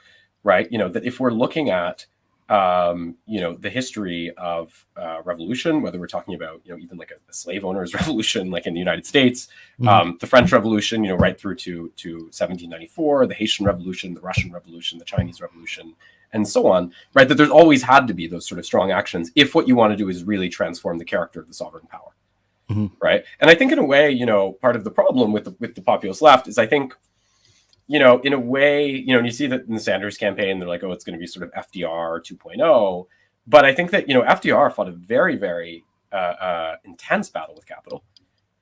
right, that if we're looking at, the history of revolution, whether we're talking about, even like a slave owners revolution, like in the United States, the French Revolution, right through to 1794, the Haitian Revolution, the Russian Revolution, the Chinese Revolution, and so on, right? That there's always had to be those sort of strong actions if what you want to do is really transform the character of the sovereign power, right? And I think in a way, part of the problem with the populist left is I think, in a way, and you see that in the Sanders campaign, they're like, oh, it's going to be sort of FDR 2.0. But I think that, FDR fought a very, very intense battle with capital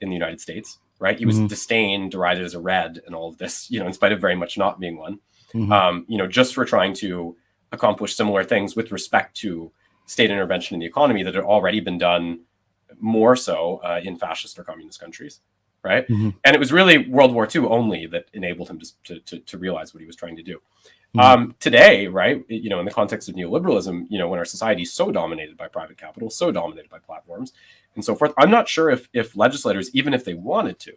in the United States, right? He was disdained, derided as a red and all of this, in spite of very much not being one, just for trying to accomplish similar things with respect to state intervention in the economy that had already been done more so in fascist or communist countries. Right. And it was really World War II only that enabled him to realize what he was trying to do. Today, right, in the context of neoliberalism, when our society is so dominated by private capital, so dominated by platforms and so forth, I'm not sure if legislators, even if they wanted to,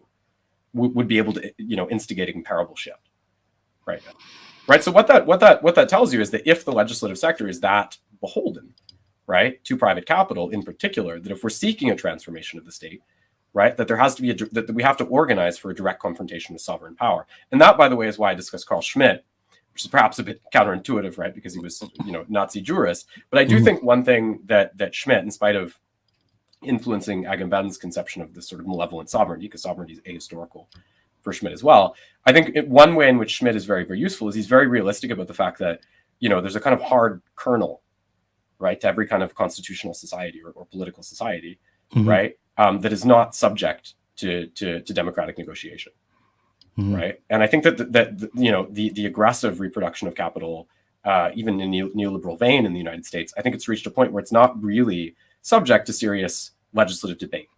would be able to, instigate a comparable shift right now. Right. So what that tells you is that if the legislative sector is that beholden, right, to private capital in particular, that if we're seeking a transformation of the state, right, that there has to be that we have to organize for a direct confrontation with sovereign power. And that, by the way, is why I discussed Carl Schmitt, which is perhaps a bit counterintuitive, right, because he was, Nazi jurist. But I do think one thing that Schmitt, in spite of influencing Agamben's conception of this sort of malevolent sovereignty, because sovereignty is ahistorical for Schmitt as well, I think one way in which Schmitt is very, very useful is he's very realistic about the fact that, there's a kind of hard kernel, right, to every kind of constitutional society or political society, right, that is not subject to democratic negotiation, right? And I think that the aggressive reproduction of capital, even in neoliberal vein in the United States, I think it's reached a point where it's not really subject to serious legislative debate,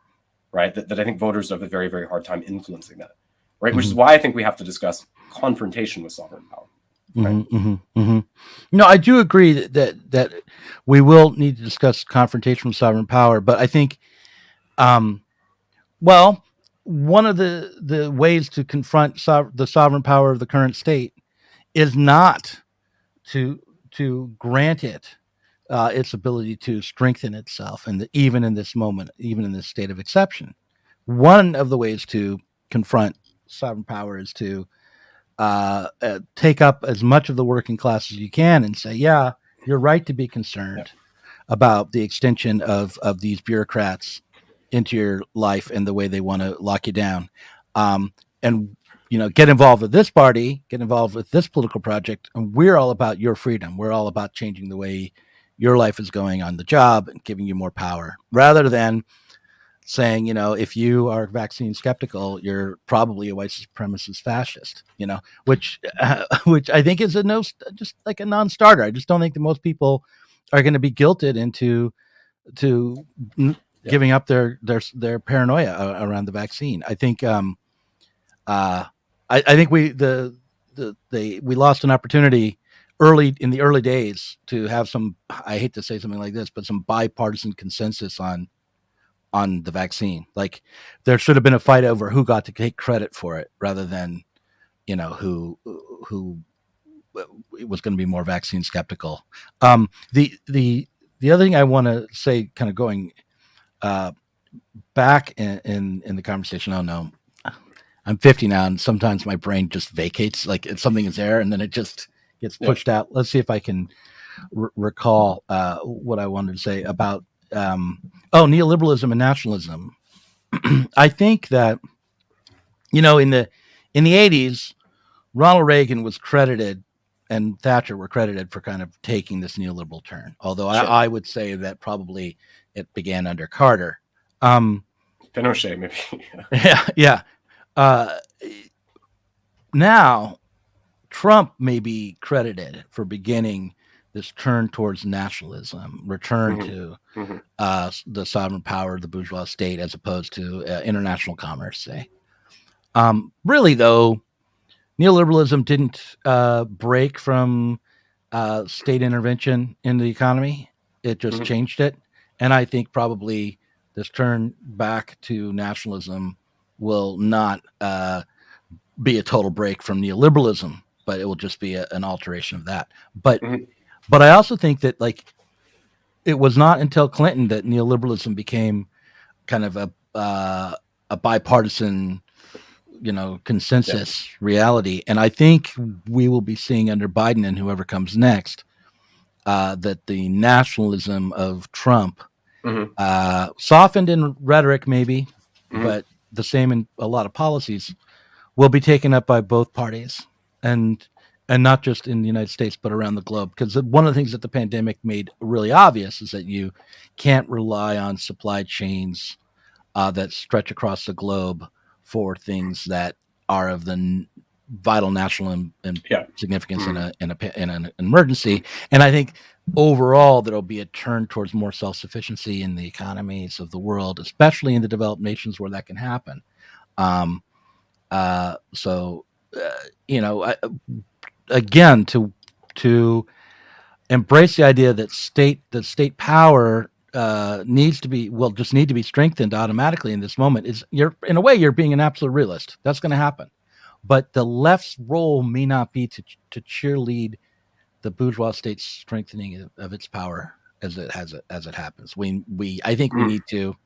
right? That I think voters have a very, very hard time influencing that, right? Which is why I think we have to discuss confrontation with sovereign power. Right? No, I do agree that we will need to discuss confrontation with sovereign power, but I think, one of the ways to confront the sovereign power of the current state is not to grant it its ability to strengthen itself, and even in this moment, even in this state of exception. One of the ways to confront sovereign power is to take up as much of the working class as you can and say, yeah, you're right to be concerned about the extension of these bureaucrats into your life and the way they want to lock you down. And, get involved with this party, get involved with this political project. And we're all about your freedom. We're all about changing the way your life is going on the job and giving you more power, rather than saying, if you are vaccine skeptical, you're probably a white supremacist fascist, which I think is just like a non-starter. I just don't think that most people are going to be guilted into giving up their paranoia around the vaccine. I think I think we lost an opportunity in the early days to have some, I hate to say something like this, but some bipartisan consensus on the vaccine. Like, there should have been a fight over who got to take credit for it, rather than, who was going to be more vaccine skeptical. The other thing I want to say, kind of going back in the conversation. Oh no, I'm 50 now, and sometimes my brain just vacates, like something is there and then it just gets pushed out. Let's see if I can recall what I wanted to say about neoliberalism and nationalism. I think that, in the 80s, Ronald Reagan was credited and Thatcher were credited for kind of taking this neoliberal turn. Although sure. I would say that probably it began under Carter. Pinochet, maybe. Yeah. Now, Trump may be credited for beginning this turn towards nationalism, return to the sovereign power of the bourgeois state as opposed to international commerce, say. Really, though, neoliberalism didn't break from state intervention in the economy. It just changed it. And I think probably this turn back to nationalism will not be a total break from neoliberalism, but it will just be an alteration of that. But I also think that, like, it was not until Clinton that neoliberalism became kind of a bipartisan, consensus reality. And I think we will be seeing under Biden and whoever comes next that the nationalism of Trump, softened in rhetoric maybe, but the same in a lot of policies, will be taken up by both parties, and not just in the United States, but around the globe. Because one of the things that the pandemic made really obvious is that you can't rely on supply chains that stretch across the globe for things that are of the vital national significance in an emergency. And I think overall there'll be a turn towards more self-sufficiency in the economies of the world, especially in the developed nations where that can happen. Again, to embrace the idea that state power needs to be strengthened automatically in this moment you're being an absolute realist. That's going to happen, but the left's role may not be to cheerlead the bourgeois state's strengthening of its power as it happens. I think we need to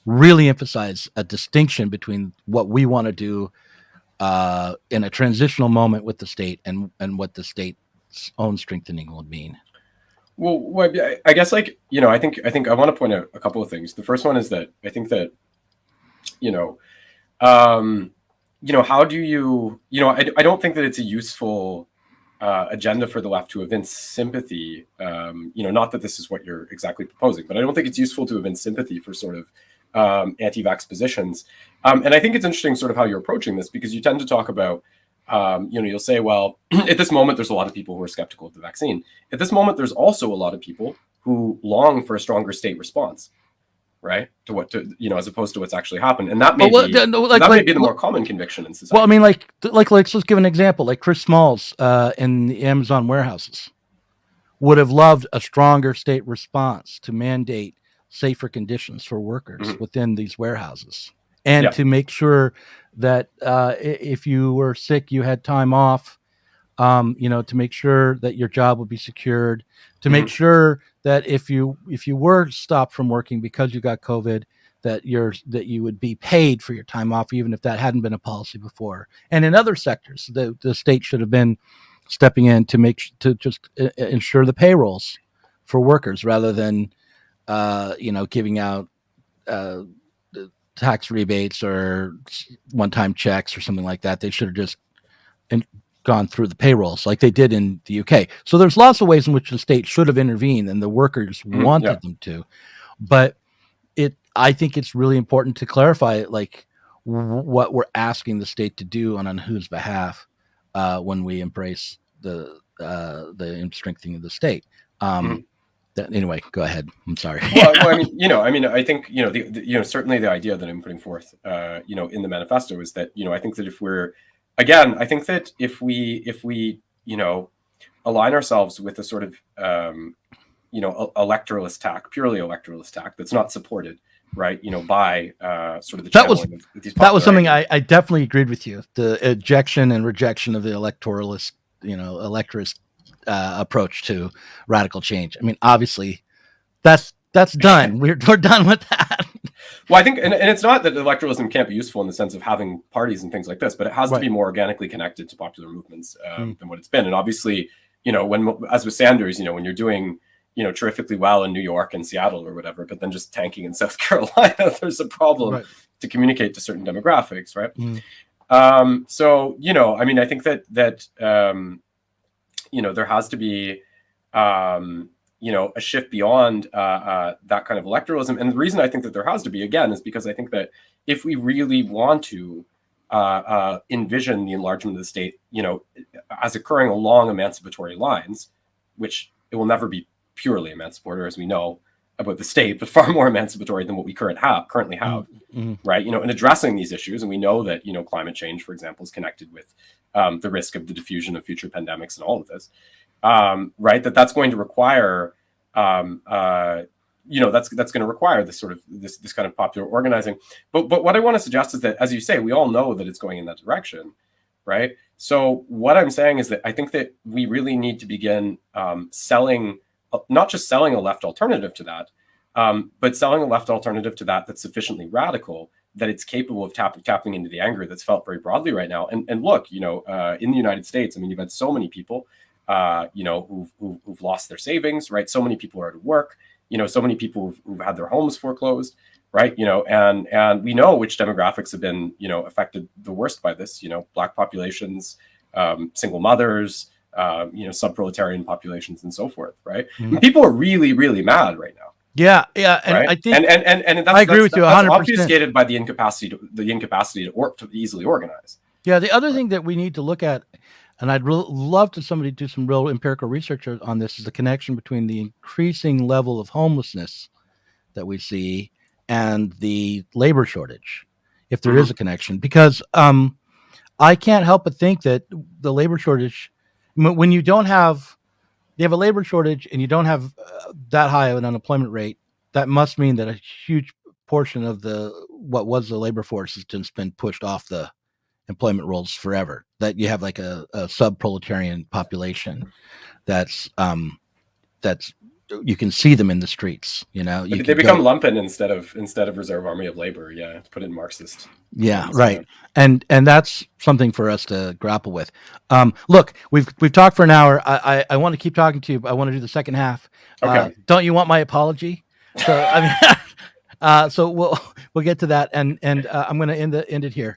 really emphasize a distinction between what we want to do in a transitional moment with the state and what the state's own strengthening will mean. Well, I guess, I think I want to point out a couple of things. The first one is that I think that, how do you, I don't think that it's a useful agenda for the left to evince sympathy. Not that this is what you're exactly proposing, but I don't think it's useful to evince sympathy for sort of anti-vax positions. And I think it's interesting sort of how you're approaching this, because you tend to talk about, you'll say, well, at this moment, there's a lot of people who are skeptical of the vaccine. At this moment, there's also a lot of people who long for a stronger state response, right? As opposed to what's actually happened. And that may be the more common conviction in society. Well, I mean, let's give an example. Like Chris Smalls in the Amazon warehouses would have loved a stronger state response to mandate safer conditions for workers within these warehouses. and Yeah. to make sure that if you were sick, you had time off. To make sure that your job would be secured, to make sure that if you were stopped from working because you got COVID, that you would be paid for your time off, even if that hadn't been a policy before. And in other sectors, the state should have been stepping in to just ensure the payrolls for workers rather than giving out tax rebates or one-time checks or something like that. They should have just gone through the payrolls like they did in the UK. So there's lots of ways in which the state should have intervened and the workers wanted them to. But I think it's really important to clarify like what we're asking the state to do on whose behalf when we embrace the strengthening of the state. Anyway, go ahead. I'm sorry. well, I think, certainly the idea that I'm putting forth, in the manifesto is that, I think that if we align ourselves with a sort of, electoralist tack, purely electoralist tack that's not supported, right, by sort of the channeling of these. That was something I definitely agreed with you. The ejection and rejection of the electoralist approach to radical change. I mean, obviously, that's done. We're done with that. Well, I think, and it's not that electoralism can't be useful in the sense of having parties and things like this, but it has to be more organically connected to popular movements than what it's been. And obviously, as with Sanders, when you're doing, terrifically well in New York and Seattle or whatever, but then just tanking in South Carolina, there's a problem to communicate to certain demographics, right? So, I think that there has to be, a shift beyond that kind of electoralism. And the reason I think that there has to be, again, is because I think that if we really want to envision the enlargement of the state, as occurring along emancipatory lines, which it will never be purely emancipatory, as we know about the state, but far more emancipatory than what we currently have, right? In addressing these issues, and we know that, climate change, for example, is connected with the risk of the diffusion of future pandemics and all of this, right? That's going to require, that's going to require this sort of this kind of popular organizing. But what I want to suggest is that, as you say, we all know that it's going in that direction, right? So what I'm saying is that I think that we really need to begin not just selling a left alternative to that, but selling a left alternative to that that's sufficiently radical that it's capable of tapping into the anger that's felt very broadly right now. And look, in the United States, I mean, you've had so many people, who've lost their savings, right? So many people are out of work, so many people who've had their homes foreclosed, right? And we know which demographics have been, affected the worst by this, Black populations, single mothers, sub-proletarian populations and so forth, right? And people are really, really mad right now. Yeah, and right? I think and that's, I agree with you 100%. That's obfuscated by the incapacity to easily organize. Yeah, the other thing that we need to look at, and I'd love to somebody do some real empirical research on this, is the connection between the increasing level of homelessness that we see and the labor shortage, if there is a connection. Because I can't help but think that the labor shortage, when you have a labor shortage and you don't have that high of an unemployment rate, that must mean that a huge portion of what was the labor force has just been pushed off the employment rolls forever. That you have like a sub-proletarian population that's you can see them in the streets. They become lumpen instead of reserve army of labor. Yeah, to put it in Marxist. Yeah, right. And that's something for us to grapple with. Look, we've talked for an hour. I want to keep talking to you, but I want to do the second half. Okay. Don't you want my apology? So I mean, so we'll get to that, and I'm going to end it here.